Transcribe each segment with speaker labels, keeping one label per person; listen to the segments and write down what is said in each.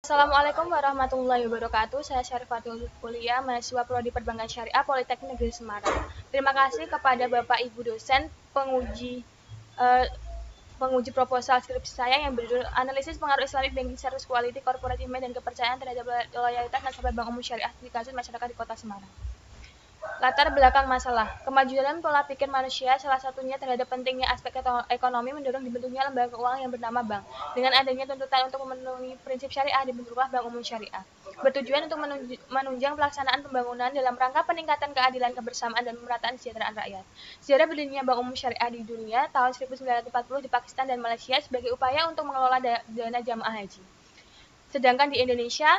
Speaker 1: Assalamualaikum warahmatullahi wabarakatuh. Saya Syarifatul Kuliah, mahasiswa Prodi Perbankan Syariah Politeknik Negeri Semarang. Terima kasih kepada Bapak Ibu dosen eh, penguji proposal skripsi saya yang berjudul Analisis Pengaruh Islamic Banking Service Quality, Corporate Image, dan Kepercayaan terhadap Loyalitas Nasabah Bank Umum Syariah di kasus masyarakat di Kota Semarang. Latar belakang masalah. Kemajuan pola pikir manusia salah satunya terhadap pentingnya aspek ekonomi mendorong dibentuknya lembaga keuangan yang bernama bank. Dengan adanya tuntutan untuk memenuhi prinsip syariah dibentuklah Bank Umum Syariah. Bertujuan untuk menunjang pelaksanaan pembangunan dalam rangka peningkatan keadilan kebersamaan dan pemerataan kesejahteraan rakyat. Sejarah berdirinya Bank Umum Syariah di dunia tahun 1940 di Pakistan dan Malaysia sebagai upaya untuk mengelola dana jamaah haji. Sedangkan di Indonesia,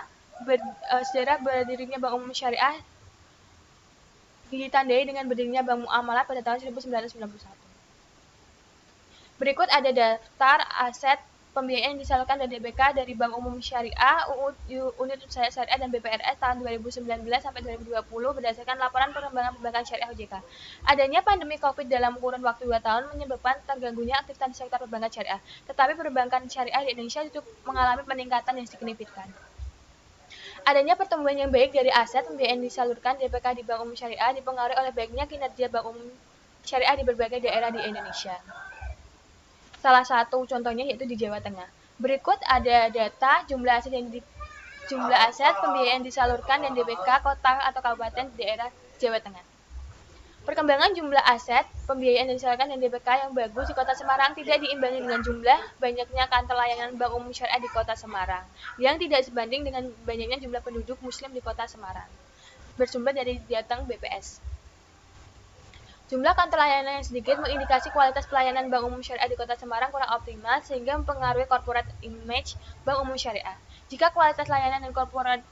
Speaker 1: sejarah berdirinya Bank Umum Syariah ditandai dengan berdirinya Bank Muamalah pada tahun 1991. Berikut ada daftar aset pembiayaan yang disalurkan dari DBK dari Bank Umum Syariah, Unit Usaha Syariah dan BPRS tahun 2019 sampai 2020 berdasarkan laporan perkembangan perbankan syariah OJK. Adanya pandemi COVID dalam kurun waktu 2 tahun menyebabkan terganggunya aktivitas di sektor perbankan syariah. Tetapi perbankan syariah di Indonesia itu mengalami peningkatan yang signifikan. Adanya pertumbuhan yang baik dari aset pembiayaan disalurkan DPK di Bank Umum Syariah dipengaruhi oleh baiknya kinerja Bank Umum Syariah di berbagai daerah di Indonesia. Salah satu contohnya yaitu di Jawa Tengah. Berikut ada data jumlah aset pembiayaan disalurkan dan DPK kota atau kabupaten di daerah Jawa Tengah. Perkembangan jumlah aset pembiayaan yang disalurkan dan DPK yang bagus di Kota Semarang tidak diimbangi dengan jumlah banyaknya kantor layanan Bank Umum Syariah di Kota Semarang, yang tidak sebanding dengan banyaknya jumlah penduduk Muslim di Kota Semarang. Bersumber dari Jateng BPS. Jumlah kantor layanan yang sedikit mengindikasi kualitas pelayanan Bank Umum Syariah di Kota Semarang kurang optimal sehingga mempengaruhi corporate image Bank Umum Syariah. Jika kualitas layanan dan corporate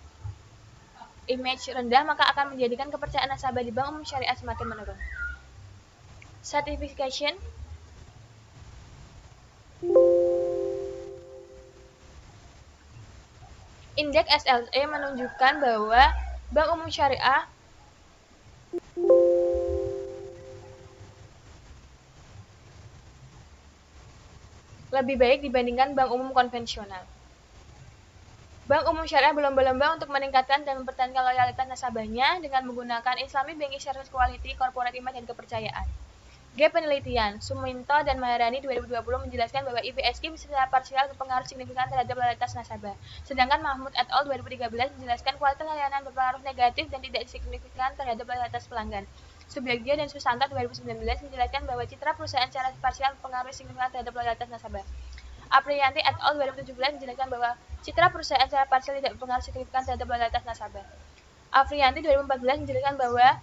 Speaker 1: image rendah, maka akan menjadikan kepercayaan nasabah di Bank Umum Syariah semakin menurun. Certification. Indeks SLE menunjukkan bahwa Bank Umum Syariah lebih baik dibandingkan bank umum konvensional. Bank Umum Syariah berlomba-lomba untuk meningkatkan dan mempertahankan loyalitas nasabahnya dengan menggunakan Islamic Banking Service Quality, Corporate Image, dan Kepercayaan. G. Penelitian, Suminto dan Maharani 2020 menjelaskan bahwa IBSQ secara parsial berpengaruh signifikan terhadap loyalitas nasabah. Sedangkan Mahmud et al. 2013 menjelaskan kualitas layanan berpengaruh negatif dan tidak signifikan terhadap loyalitas pelanggan. Subyagyo dan Susanto 2019 menjelaskan bahwa citra perusahaan secara parsial berpengaruh signifikan terhadap loyalitas nasabah. Aprianti et al. 2017 menjelaskan bahwa citra perusahaan secara parsial tidak berpengaruh signifikan terhadap loyalitas nasabah. Afrianti 2014 menjelaskan bahwa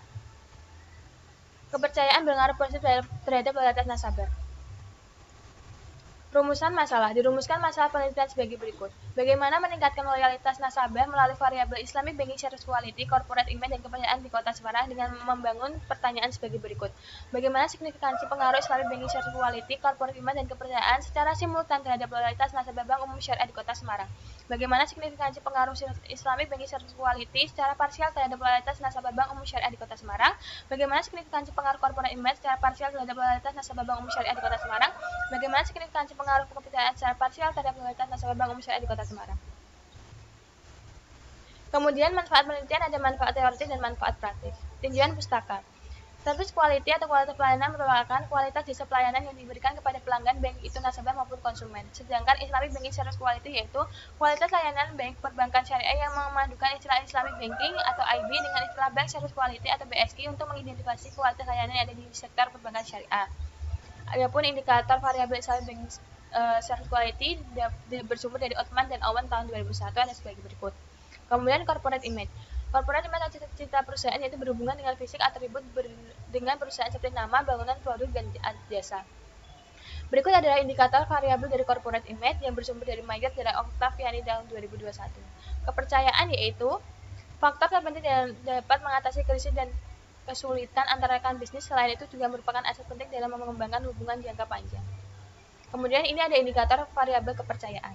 Speaker 1: kepercayaan berpengaruh positif terhadap loyalitas nasabah. Rumusan masalah. Dirumuskan masalah penelitian sebagai berikut. Bagaimana meningkatkan loyalitas nasabah melalui variabel Islamic Banking Service Quality, Corporate Image, dan Kepercayaan di Kota Semarang dengan membangun pertanyaan sebagai berikut. Bagaimana signifikansi pengaruh Islamic Banking Service Quality, Corporate Image, dan Kepercayaan secara simultan terhadap loyalitas nasabah Bank Umum Syariah di Kota Semarang? Bagaimana signifikansi pengaruh Islamic Banking Service Quality secara parsial terhadap loyalitas nasabah Bank Umum Syariah di Kota Semarang? Bagaimana signifikansi pengaruh Corporate Image secara parsial terhadap loyalitas nasabah Bank Umum Syariah di Kota Semarang? Bagaimana signifikansi pengaruh kepercayaan secara parsial terhadap loyalitas nasabah Bank Umum Syariah di Kota Semarang? Kemudian manfaat penelitian ada manfaat teoritis dan manfaat praktis. Tinjauan pustaka. Service quality atau kualitas pelayanan merupakan kualitas jasa pelayanan yang diberikan kepada pelanggan baik itu nasabah maupun konsumen. Sedangkan Islamic Banking Service Quality yaitu kualitas layanan baik perbankan syariah yang memadukan istilah Islamic Banking atau IB dengan istilah Bank Service Quality atau BSQ untuk mengidentifikasi kualitas layanan yang ada di sektor perbankan syariah. Adapun indikator variabel Islamic Banking Service Quality bersumber dari Othman dan Owen tahun 2001 ada sebagai berikut. Kemudian corporate image. Corporate image atau cita perusahaan yaitu berhubungan dengan fisik atribut dengan perusahaan seperti nama, bangunan, produk, dan jasa. Berikut adalah indikator variabel dari corporate image yang bersumber dari Mayer dan Octaviani tahun 2021. Kepercayaan yaitu faktor terpenting yang dapat mengatasi krisis dan kesulitan antara rekan bisnis. Selain itu juga merupakan aset penting dalam mengembangkan hubungan jangka panjang. Kemudian ini ada indikator variabel kepercayaan.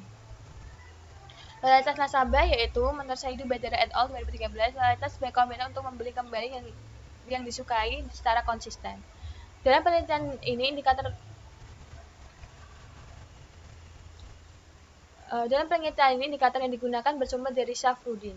Speaker 1: Loyalitas nasabah yaitu menurut Saidu Badara et al. 2013, loyalitas sebagai komitmen untuk membeli kembali yang disukai secara konsisten. Dalam penelitian ini, indikator Dalam penelitian ini, indikator yang digunakan bersumber dari Safruddin.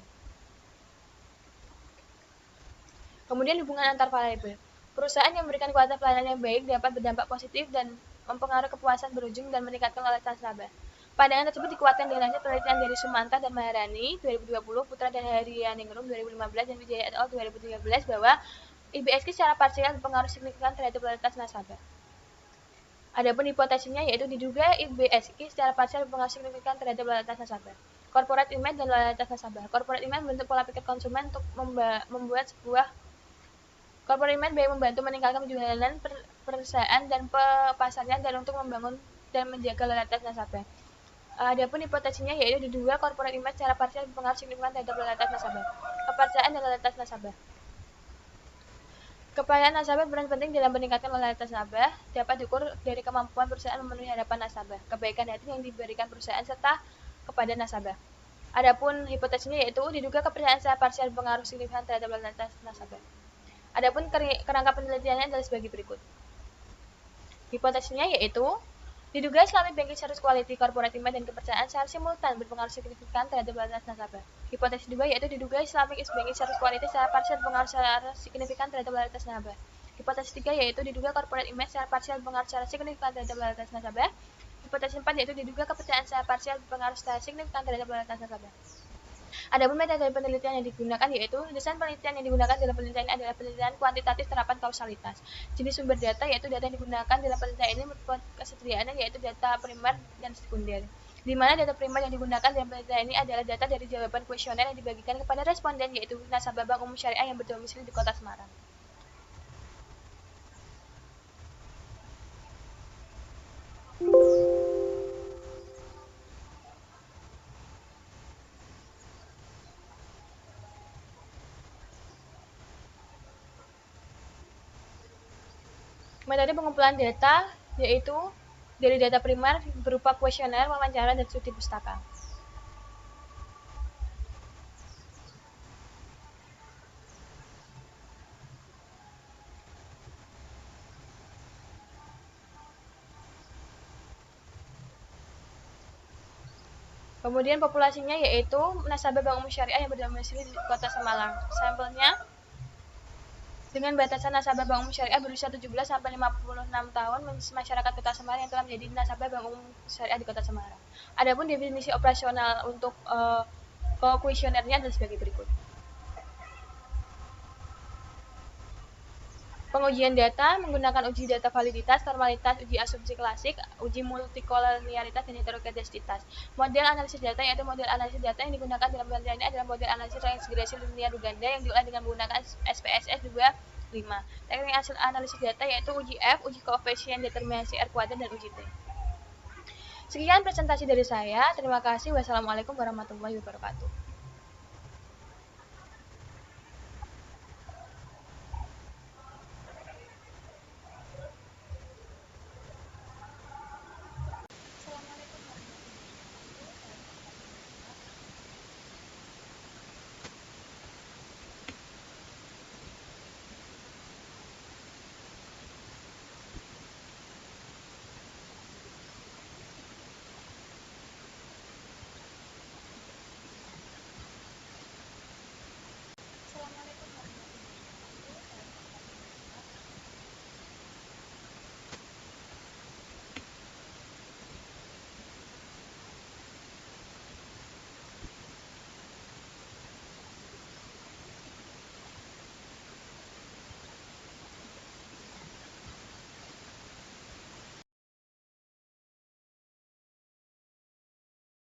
Speaker 1: Kemudian hubungan antar variabel. Perusahaan yang memberikan kualitas pelayanan yang baik dapat berdampak positif dan mempengaruhi kepuasan berujung dan meningkatkan loyalitas nasabah. Pandangan tersebut dikuatkan dengan hasil penelitian dari Sumanta dan Maharani 2020, Putra dan Harianingrum 2015, dan Wijaya et al. 2013 bahwa IBSQ secara parsial berpengaruh signifikan terhadap loyalitas nasabah. Adapun hipotesisnya yaitu diduga IBSQ secara parsial berpengaruh signifikan terhadap loyalitas nasabah. Corporate image dan loyalitas nasabah. Corporate image membentuk pola pikir konsumen untuk membuat sebuah corporate image baik membantu meningkatkan penjualan perusahaan dan pasarnya dan untuk membangun dan menjaga loyalitas nasabah. Adapun hipotesisnya yaitu diduga corporate image secara parsial berpengaruh signifikan terhadap loyalitas nasabah. Kepercayaan dan loyalitas nasabah. Kepercayaan nasabah berperan penting dalam meningkatkan loyalitas nasabah, dapat diukur dari kemampuan perusahaan memenuhi harapan nasabah, kebaikan hati yang diberikan perusahaan serta kepada nasabah. Adapun hipotesisnya yaitu diduga kepercayaan secara parsial berpengaruh signifikan terhadap loyalitas nasabah. Adapun kerangka penelitiannya adalah sebagai berikut. Hipotesisnya yaitu diduga Islamic Banking Service Quality, Corporate Image, dan kepercayaan secara simultan berpengaruh signifikan terhadap loyalitas nasabah. Hipotesis kedua yaitu diduga Islamic Banking Service Quality secara parsial berpengaruh secara signifikan terhadap loyalitas nasabah. Hipotesis tiga yaitu diduga Corporate Image secara parsial berpengaruh secara signifikan terhadap loyalitas nasabah. Hipotesis 4 yaitu diduga kepercayaan secara parsial berpengaruh secara signifikan terhadap loyalitas nasabah. Adapun metode penelitian yang digunakan yaitu desain penelitian yang digunakan dalam penelitian ini adalah penelitian kuantitatif terapan kausalitas. Jenis sumber data yaitu data yang digunakan dalam penelitian ini merupakan kesetiaannya yaitu data primer dan sekunder. Di mana data primer yang digunakan dalam penelitian ini adalah data dari jawaban kuesioner yang dibagikan kepada responden yaitu nasabah Bank Umum Syariah yang berdomisili di Kota Semarang. Metode pengumpulan data yaitu dari data primer berupa kuesioner, wawancara, dan studi pustaka. Kemudian populasinya yaitu nasabah Bank Umum Syariah yang berdomisili di Kota Semarang. Sampelnya dengan batasan nasabah Bank Umum Syariah berusia 17 sampai 56 tahun masyarakat Kota Semarang yang telah menjadi nasabah Bank Umum Syariah di Kota Semarang. Adapun definisi operasional untuk kuesionernya adalah sebagai berikut. Pengujian data menggunakan uji data validitas, formalitas, uji asumsi klasik, uji multikolonialitas, dan heterogenitas. Model analisis data yaitu model analisis data yang digunakan dalam penelitian ini adalah model analisis regresi linear Uganda yang diolah dengan menggunakan SPSS 25. Teknik hasil analisis data yaitu uji F, uji koefisien determinasi R kuadrat, dan uji T. Sekian presentasi dari saya. Terima kasih. Wassalamualaikum warahmatullahi wabarakatuh.